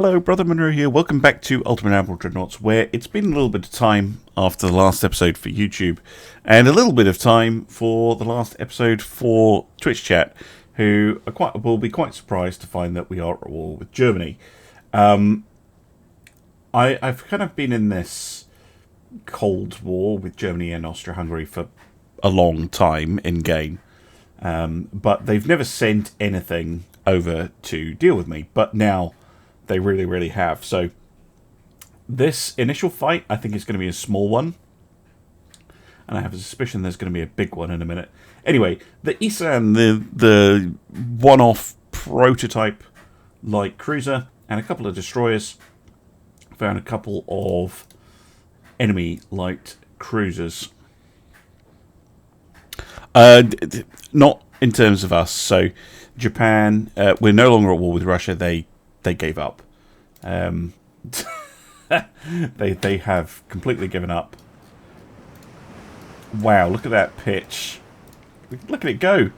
Hello, Brother Monroe here. Welcome back to Ultimate Admiral Dreadnoughts, where it's been a little bit of time after the last episode for YouTube, and a little bit of time for the last episode for Twitch chat, who will be quite surprised to find that we are at war with Germany. I've kind of been in this Cold War with Germany and Austria-Hungary for a long time in game, but they've never sent anything over to deal with me. But now they really have. So this initial fight, I think, is going to be a small one, and I have a suspicion there's going to be a big one in a minute. Anyway, the Isan, the one-off prototype light cruiser, and a couple of destroyers, found a couple of enemy light cruisers. Not in terms of us. So Japan, we're no longer at war with Russia. They gave up. They have completely given up. Wow, look at that pitch. Look at it go.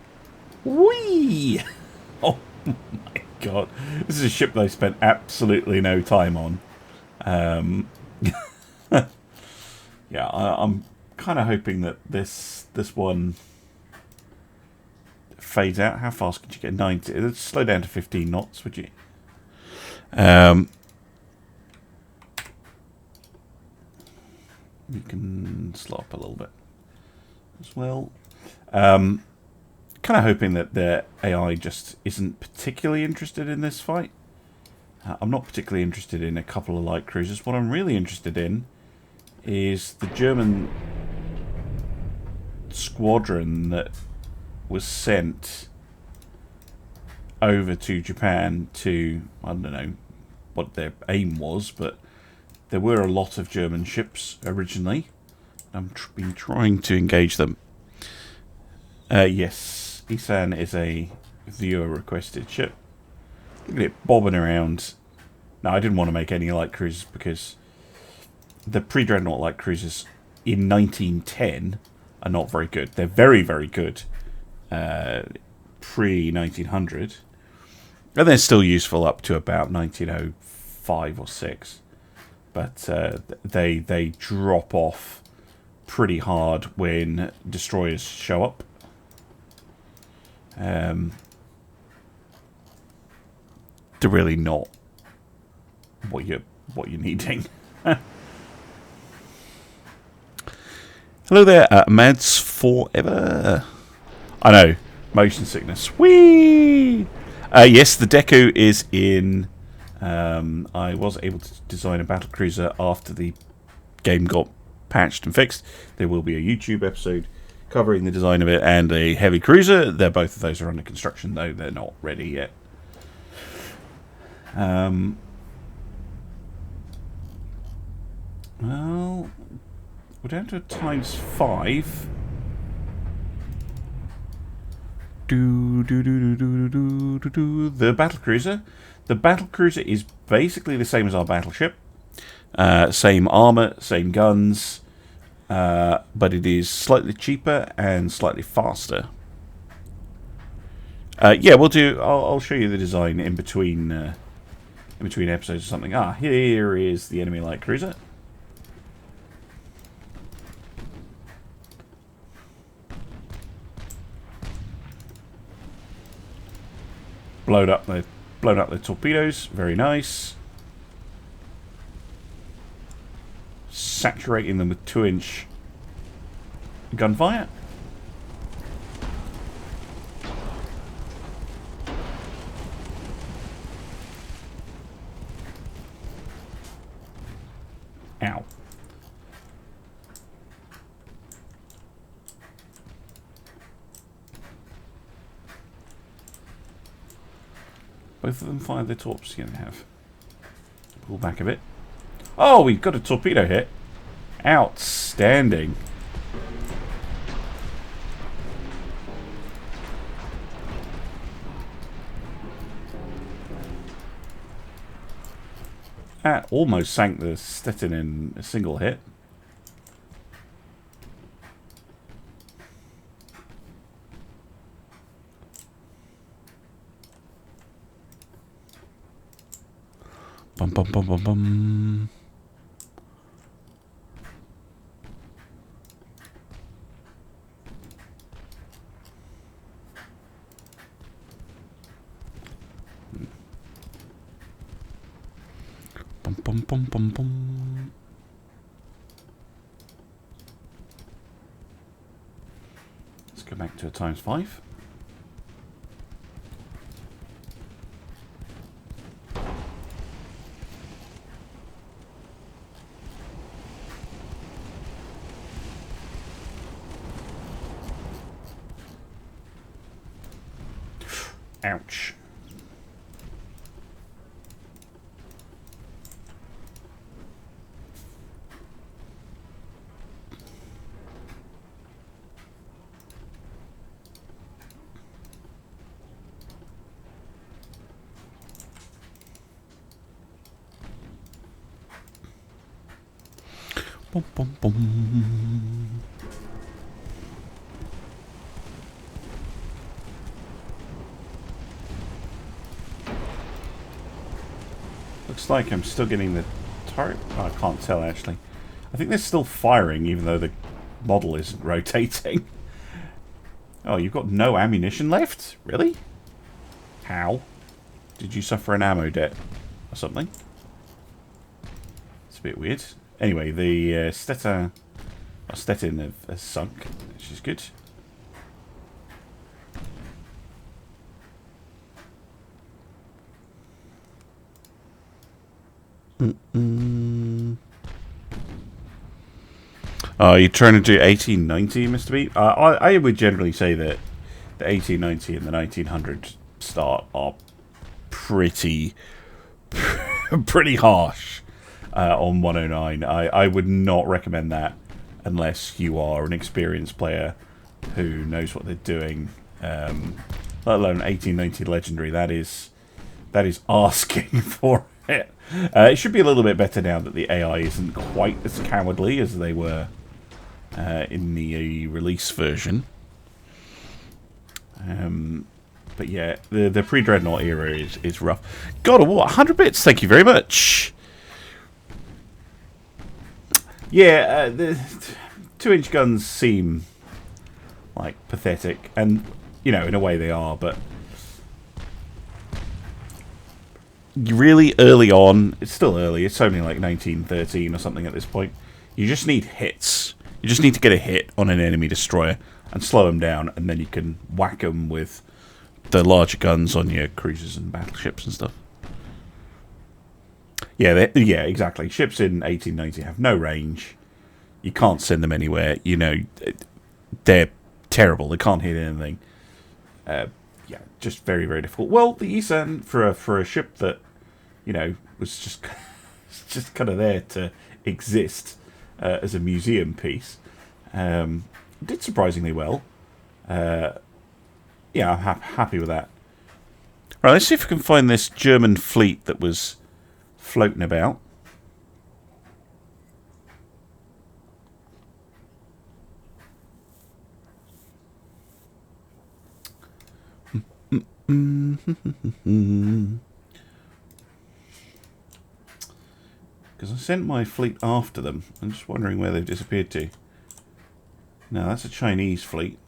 Whee! Oh my god. This is a ship they spent absolutely no time on. Yeah, I'm kind of hoping that this one fades out. How fast could you get? 90. Let's slow down to 15 knots, would you? You can slow up a little bit as well. Kind of hoping that their AI just isn't particularly interested in this fight. I'm not particularly interested in a couple of light cruisers. What I'm really interested in is the German squadron that was sent over to Japan to, I don't know what their aim was, but there were a lot of German ships originally. I've been trying to engage them. Yes, Isan is a viewer requested ship. Look at it bobbing around. Now, I didn't want to make any light cruisers because the pre-Dreadnought light cruisers in 1910 are not very good. They're very good pre-1900. And they're still useful up to about 1905 or 6. But they drop off pretty hard when destroyers show up. They're really not what you're needing. Hello there, Mads Forever. I know, motion sickness. Whee! Yes, the deco is in. I was able to design a battle cruiser after the game got patched and fixed. There will be a YouTube episode covering the design of it and a heavy cruiser. Both of those are under construction, though they're not ready yet. Well, we're down to ×5. The battle cruiser. The battle cruiser is basically the same as our battleship. Same armor, same guns, but it is slightly cheaper and slightly faster. Yeah, we'll do. I'll show you the design in between episodes or something. Here is the enemy light cruiser. Blown up the torpedoes. Very nice. Saturating them with 2-inch gunfire. Ow. Both of them fired their torps. You're going to have pull back a bit. Oh, we've got a torpedo hit. Outstanding. That almost sank the Stettin in a single hit. Bum, bum, bum, bum, bum. Bum, bum, bum, bum, bum. Let's go back to a ×5. Ouch. Bum, bum, bum. Looks like I'm still getting the turret. Oh, I can't tell actually. I think they're still firing even though the model isn't rotating. Oh, you've got no ammunition left? Really? How? Did you suffer an ammo debt or something? It's a bit weird. Anyway, the Stettin has sunk, which is good. You're trying to do 1890, Mr. B? I would generally say that the 1890 and the 1900 start are pretty harsh on 109. I would not recommend that unless you are an experienced player who knows what they're doing. Let alone 1890 legendary. That is asking for it. It should be a little bit better now that the AI isn't quite as cowardly as they were in the release version. But yeah, the pre-Dreadnought era is rough. God of War, 100 bits, thank you very much. Yeah, the 2-inch guns seem like pathetic, and you know, in a way they are, but really early on, it's still early, it's only like 1913 or something at this point, you just need hits. You just need to get a hit on an enemy destroyer and slow them down, and then you can whack them with the larger guns on your cruisers and battleships and stuff. Yeah, yeah, exactly. Ships in 1890 have no range. You can't send them anywhere. You know, they're terrible. They can't hit anything. Yeah, just very, very difficult. Well, the Isan, for a ship that, you know, was just kind of there to exist as a museum piece, did surprisingly well. Yeah, I'm happy with that. Right, let's see if we can find this German fleet that was floating about. Because I sent my fleet after them. I'm just wondering where they've disappeared to. No, that's a Chinese fleet.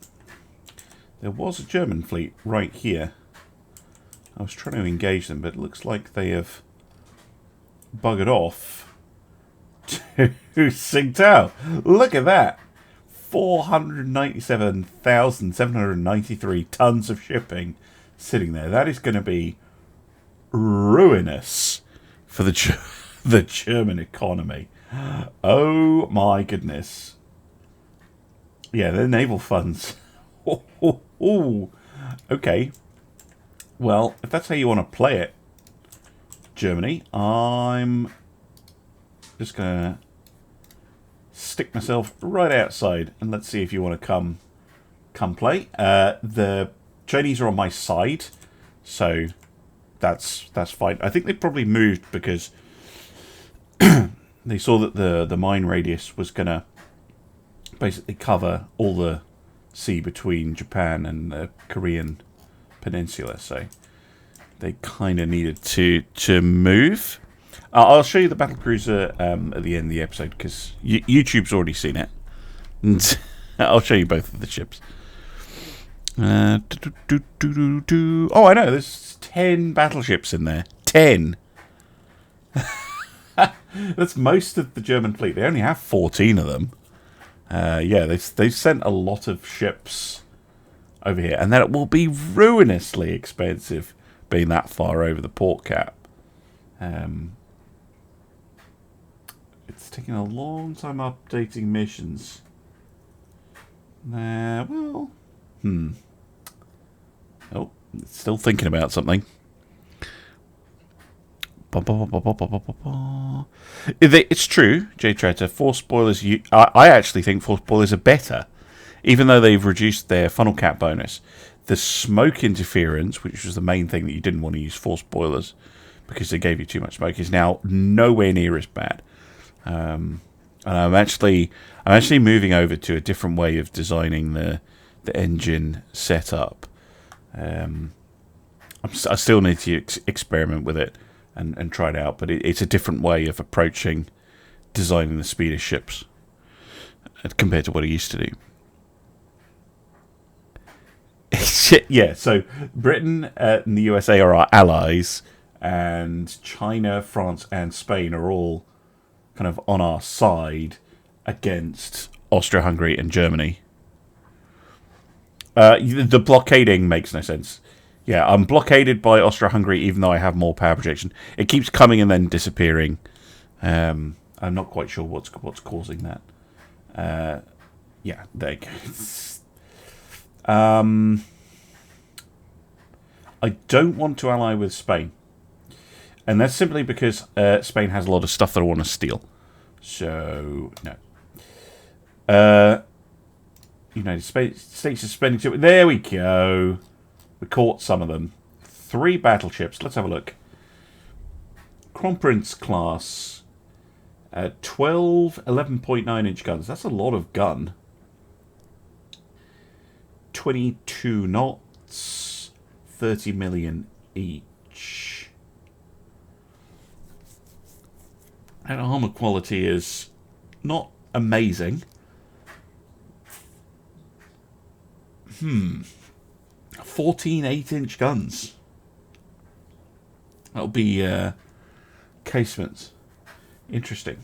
There was a German fleet right here. I was trying to engage them, but it looks like they have buggered off to Tsingtao. Look at that. 497,793 tons of shipping sitting there. That is going to be ruinous for the German economy. Oh my goodness. Yeah, their naval funds. Okay. Well, if that's how you want to play it, Germany, I'm just going to stick myself right outside and let's see if you want to come play. The Chinese are on my side, so that's fine. I think they probably moved because they saw that the mine radius was going to basically cover all the sea between Japan and the Korean peninsula, so they kind of needed to move. I'll show you the battlecruiser at the end of the episode because YouTube's already seen it. And I'll show you both of the ships. Oh, I know. There's 10 battleships in there. 10. That's most of the German fleet. They only have 14 of them. Yeah, they've sent a lot of ships over here, and then it will be ruinously expensive being that far over the port cap. It's taking a long time updating missions. Well, oh, it's still thinking about something. It's true, J-Tretter. Force spoilers. I actually think force spoilers are better, even though they've reduced their funnel cap bonus. The smoke interference, which was the main thing that you didn't want to use force spoilers because they gave you too much smoke, is now nowhere near as bad. And I'm actually moving over to a different way of designing the engine setup. I still need to experiment with it and try it out, but it's a different way of approaching designing the speed of ships compared to what I used to do. Yeah, so Britain and the USA are our allies, and China, France, and Spain are all kind of on our side against Austria-Hungary and Germany. The blockading makes no sense. Yeah, I'm blockaded by Austria-Hungary even though I have more power projection. It keeps coming and then disappearing. I'm not quite sure what's causing that. Yeah, there you go. I don't want to ally with Spain. And that's simply because Spain has a lot of stuff that I want to steal. So, no. United States is spending too... There we go. We caught some of them. 3 battleships. Let's have a look. Crown Prince class. 12 11.9-inch guns. That's a lot of gun. 22 knots. 30 million each. And armor quality is not amazing. 14 8-inch guns. That'll be casements. Interesting.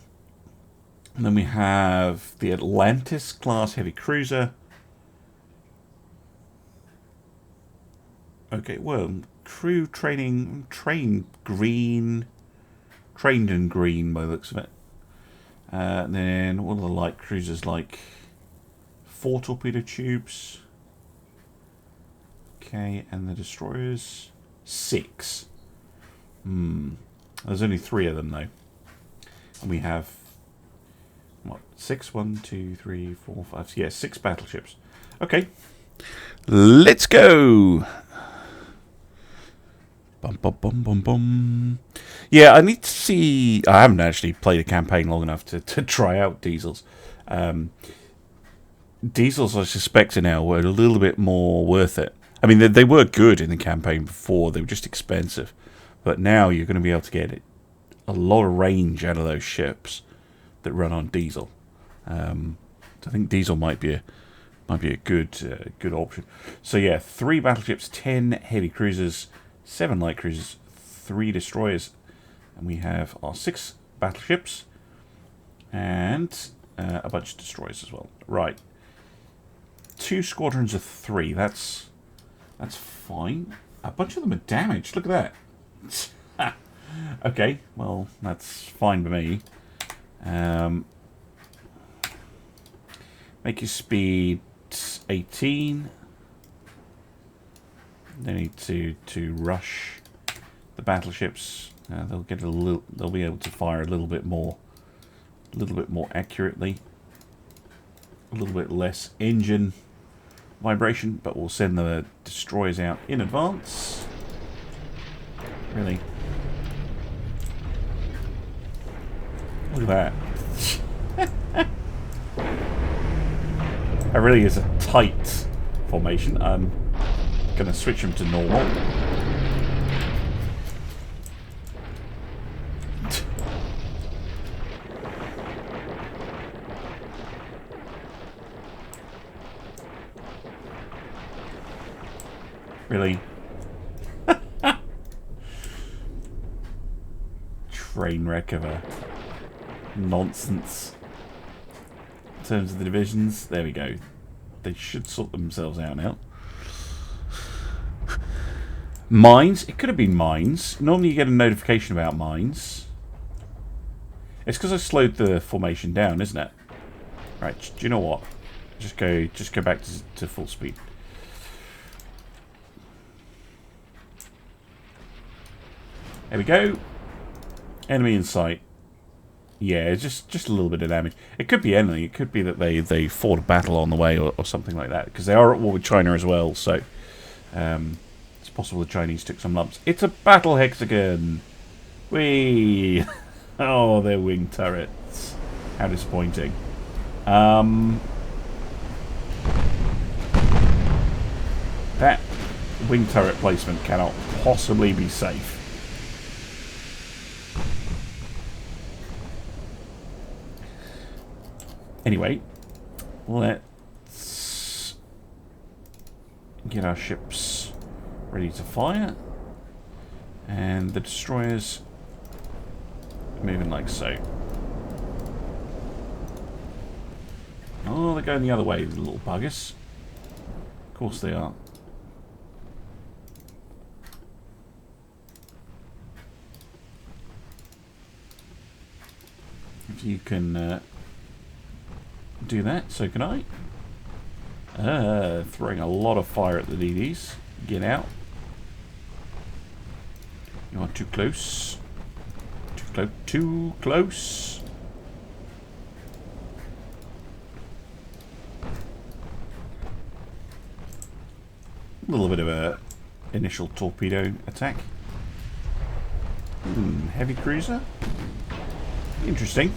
And then we have the Atlantis class heavy cruiser. Okay, well, crew trained in green by the looks of it. And then what are the light cruisers like? 4 torpedo tubes. Okay, and the destroyers 6. There's only 3 of them though. And we have what? 6? 1, 2, 3, 4, 5. Yeah, 6 battleships. Okay, let's go. Bum, bum, bum, bum, bum. Yeah, I need to see... I haven't actually played a campaign long enough to try out diesels. Diesels, I suspect, now were a little bit more worth it. I mean, they were good in the campaign before. They were just expensive. But now you're going to be able to get a lot of range out of those ships that run on diesel. I think diesel might be a good option. So yeah, 3 battleships, 10 heavy cruisers, 7 light cruisers, 3 destroyers, and we have our 6 battleships and a bunch of destroyers as well. Right, 2 squadrons of 3. That's fine. A bunch of them are damaged. Look at that. Okay, well that's fine by me. Make your speed 18. They need to rush the battleships. They'll get they'll be able to fire a little bit more accurately. A little bit less engine vibration, but we'll send the destroyers out in advance. Really? Look at that. That really is a tight formation. I'm going to switch them to normal. Really? Train wreck of a nonsense. In terms of the divisions, there we go. They should sort themselves out now. Mines? It could have been mines. Normally you get a notification about mines. It's because I slowed the formation down, isn't it? Right, do you know what? Just go back to full speed. There we go. Enemy in sight. Yeah, just a little bit of damage. It could be enemy. It could be that they fought a battle on the way or something like that. Because they are at war with China as well, so it's possible the Chinese took some lumps. It's a battle hexagon! Whee! Oh, they're wing turrets. How disappointing. That wing turret placement cannot possibly be safe. Anyway, let's get our ships ready to fire. And the destroyers moving like so. Oh, they're going the other way, the little buggers. Of course they are. If you can do that, so can I. Throwing a lot of fire at the DDs. Get out. You are too close. Too close. Too close. A little bit of a initial torpedo attack. Heavy cruiser. Interesting.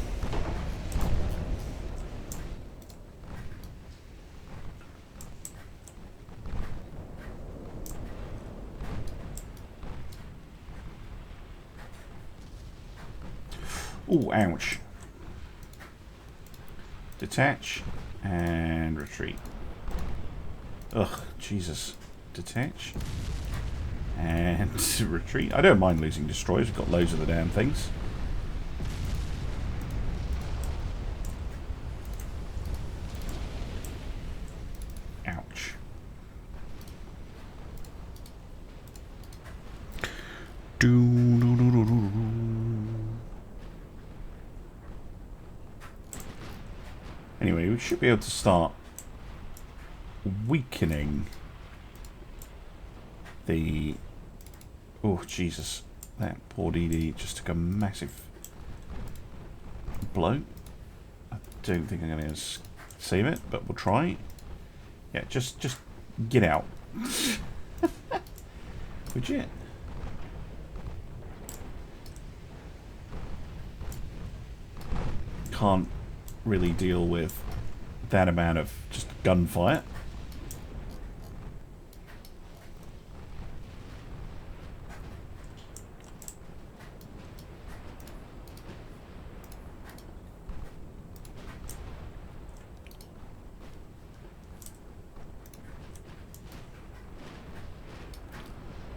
Ooh, ouch. Detach and retreat. Ugh, Jesus. Detach and retreat. I don't mind losing destroyers. We've got loads of the damn things. Ouch. Anyway, we should be able to start weakening the... Oh, Jesus. That poor DD just took a massive blow. I don't think I'm going to save it, but we'll try. Yeah, just get out. Would you? Can't really deal with that amount of just gunfire.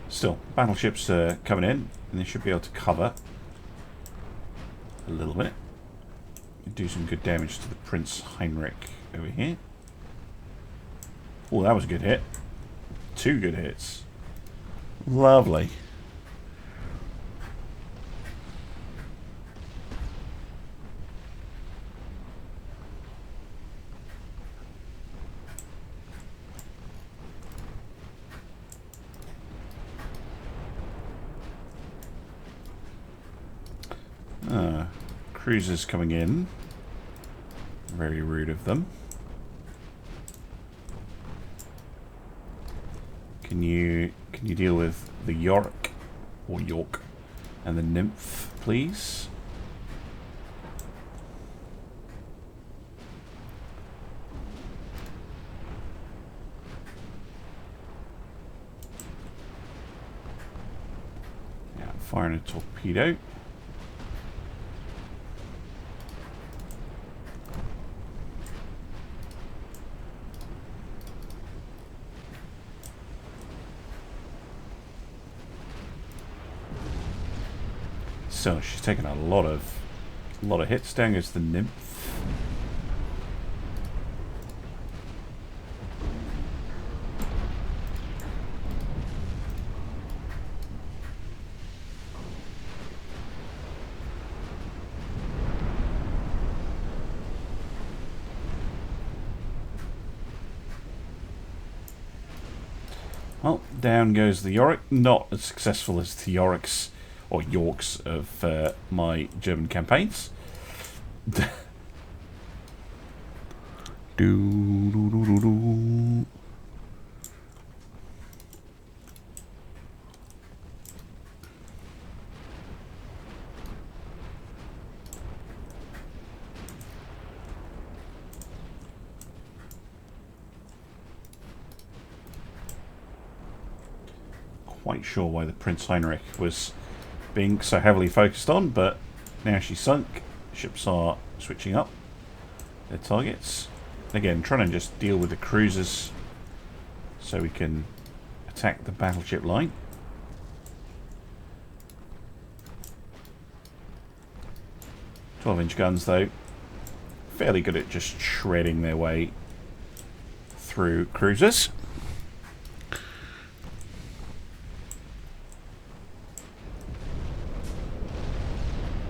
Still, battleships are coming in, and they should be able to cover a little bit. Do some good damage to the Prince Heinrich over here. Oh, that was a good hit. 2 good hits. Lovely. Cruisers coming in. Very rude of them. Can you deal with the York or York and the Nymph, please? Yeah, firing a torpedo. still, she's taken a lot of hits. Down goes the nymph. Well, down goes the Yorick. Not as successful as the Yoriks or Yorks of my German campaigns. Quite sure why the Prince Heinrich was being so heavily focused on, but now she's sunk. Ships are switching up their targets. Again, trying to just deal with the cruisers so we can attack the battleship line. "12-inch guns, though, fairly good at just shredding their way through cruisers.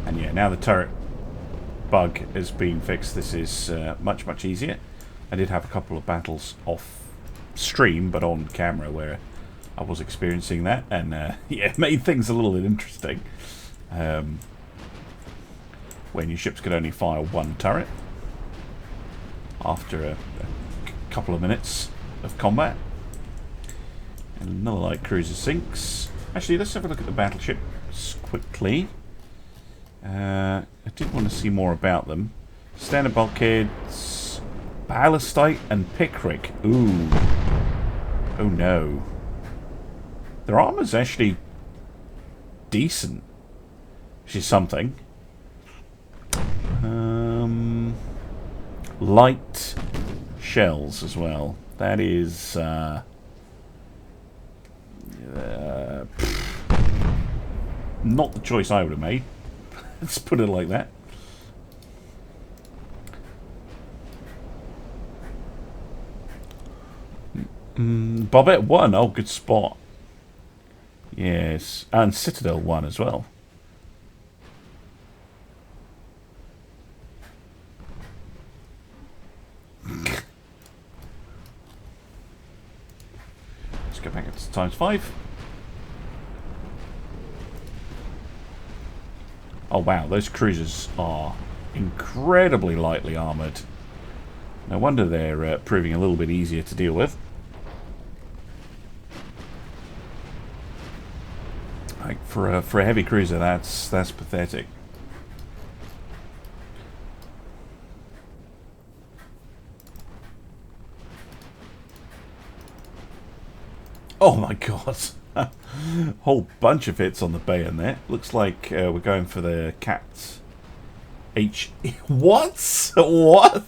And yeah, now the turret bug has been fixed. This is much easier. I did have a couple of battles off stream, but on camera, where I was experiencing that, and yeah, it made things a little bit interesting. When your ships could only fire one turret after a couple of minutes of combat. And another light cruiser sinks. Actually, let's have a look at the battleships quickly. I did want to see more about them. Standard bulkheads, ballastite, and pickrick. Ooh. Oh no. Their armor's actually decent, which is something. Light shells as well. That is not the choice I would have made. Let's put it like that. Bobette 1. Oh, good spot. Yes. And Citadel 1 as well. Let's go back up to ×5. Oh wow, those cruisers are incredibly lightly armoured. No wonder they're proving a little bit easier to deal with. Like for a heavy cruiser, that's pathetic. Oh my god. Whole bunch of hits on the bayonet. Looks like we're going for the cat H. What? What?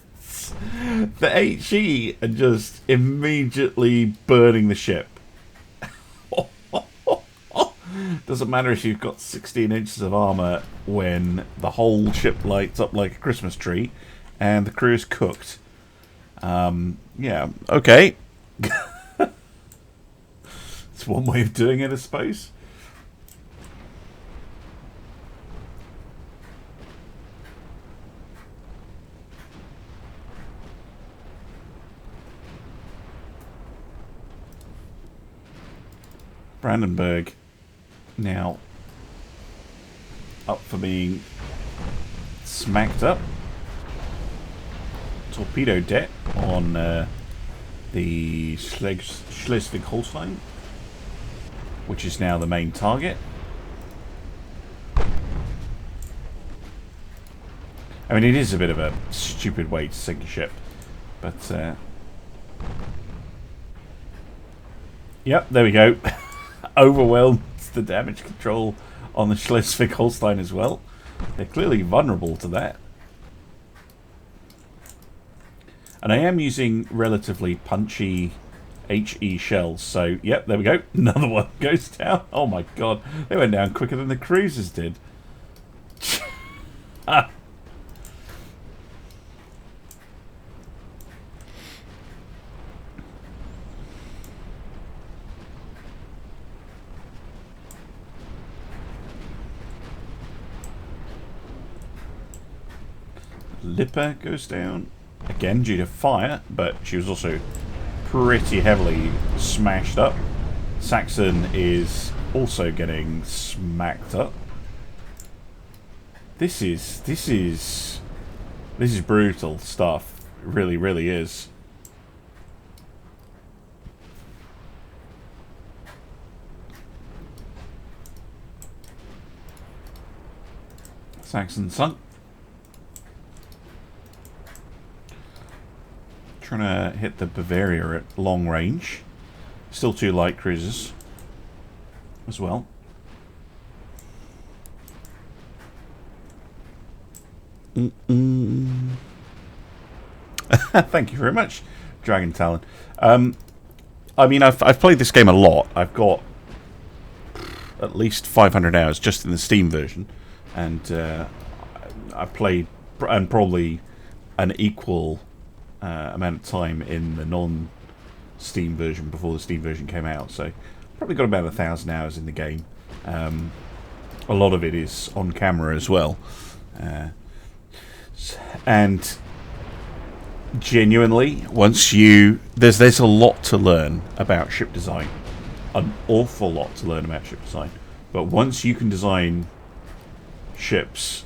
The HE and just immediately burning the ship. Doesn't matter if you've got 16 inches of armor when the whole ship lights up like a Christmas tree and the crew is cooked. Yeah, okay. It's one way of doing it, I suppose. Brandenburg now up for being smacked up. Torpedo deck on the Schleswig-Holstein, which is now the main target. I mean, it is a bit of a stupid way to sink a ship, but yep, there we go. Overwhelmed the damage control on the Schleswig-Holstein as well. They're clearly vulnerable to that. And I am using relatively punchy HE shells, so yep, there we go. Another one goes down. Oh my god, they went down quicker than the cruisers did. Lipper goes down again due to fire, but she was also pretty heavily smashed up. Saxon is also getting smacked up. This is brutal stuff. It really, really is. Saxon sunk. Trying to hit the Bavaria at long range. Still 2 light cruisers as well. Thank you very much, Dragon Talon. I mean, I've played this game a lot. I've got at least 500 hours just in the Steam version, and I've played and probably an equal amount of time in the non-Steam version before the Steam version came out. So probably got about 1,000 hours in the game. A lot of it is on camera as well. And genuinely, once you there's a lot to learn about ship design, an awful lot to learn about ship design. But once you can design ships,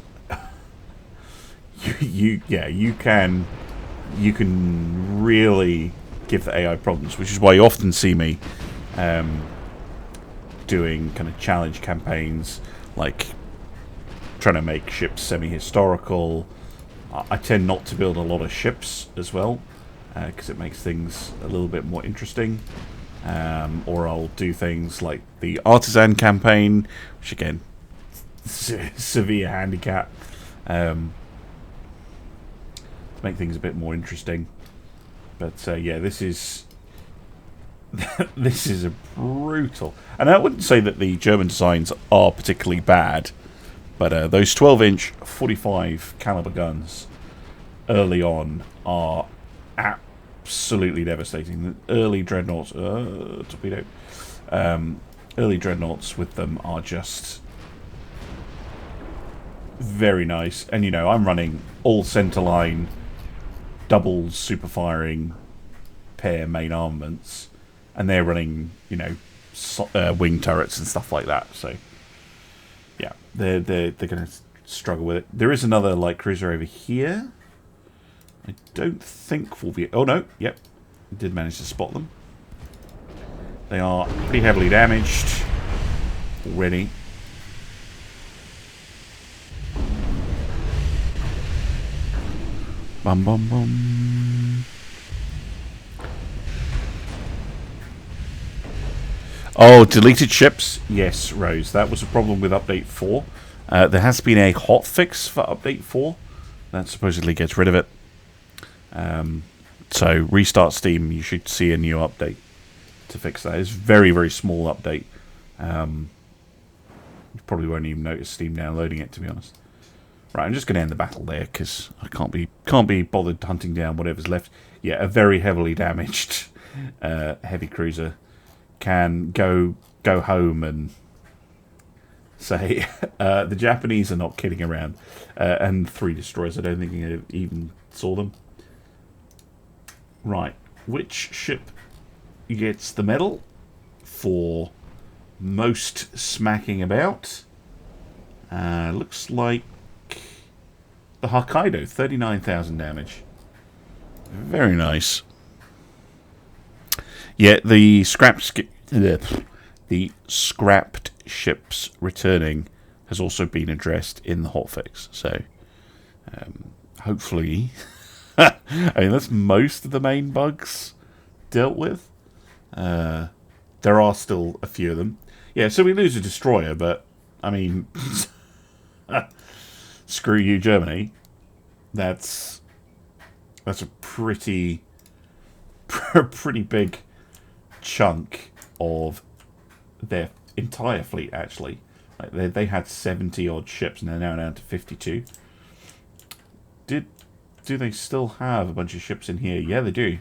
you can really give the AI problems, which is why you often see me doing kind of challenge campaigns, like trying to make ships semi-historical. I tend not to build a lot of ships as well, because it makes things a little bit more interesting. Or I'll do things like the Artisan campaign, which again, severe handicap, to make things a bit more interesting. But yeah, this is this is a brutal. And I wouldn't say that the German designs are particularly bad. But those 12-inch 45 caliber guns early on are absolutely devastating. The early Dreadnoughts, torpedo, early Dreadnoughts with them are just very nice. And you know, I'm running all centerline, double super firing pair main armaments, and they're running, you know, wing turrets and stuff like that. So. Yeah, they're going to struggle with it. There is another light cruiser over here. I don't think we'll be... Oh, no. Yep. Did manage to spot them. They are pretty heavily damaged already. Bum, bum, bum. Oh, deleted ships? Yes, Rose. That was a problem with Update 4. There has been a hotfix for Update 4. That supposedly gets rid of it. So, restart Steam. You should see a new update to fix that. It's a very, very small update. You probably won't even notice Steam downloading it, to be honest. Right, I'm just going to end the battle there, because I can't be bothered hunting down whatever's left. Yeah, a very heavily damaged heavy cruiser can go home and say the Japanese are not kidding around, and 3 destroyers. I don't think I even saw them. Right, which ship gets the medal for most smacking about? Looks like the Hokkaido, 39,000 damage. Very nice. Yeah, the scrapped ships returning has also been addressed in the hotfix. So, hopefully, I mean that's most of the main bugs dealt with. There are still a few of them. Yeah, so we lose a destroyer, but I mean, screw you, Germany. That's a pretty big chunk of their entire fleet, actually. Like they had 70 odd ships and they're now down to 52. do they still have a bunch of ships in here? Yeah, they do.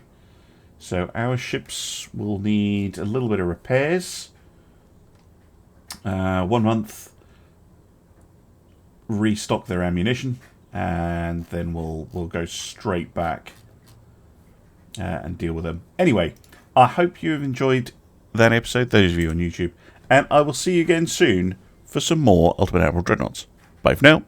So our ships will need a little bit of repairs. 1 month. Restock their ammunition, and then we'll go straight back and deal with them. Anyway, I hope you have enjoyed that episode, those of you on YouTube, and I will see you again soon for some more Ultimate Admiral Dreadnoughts. Bye for now.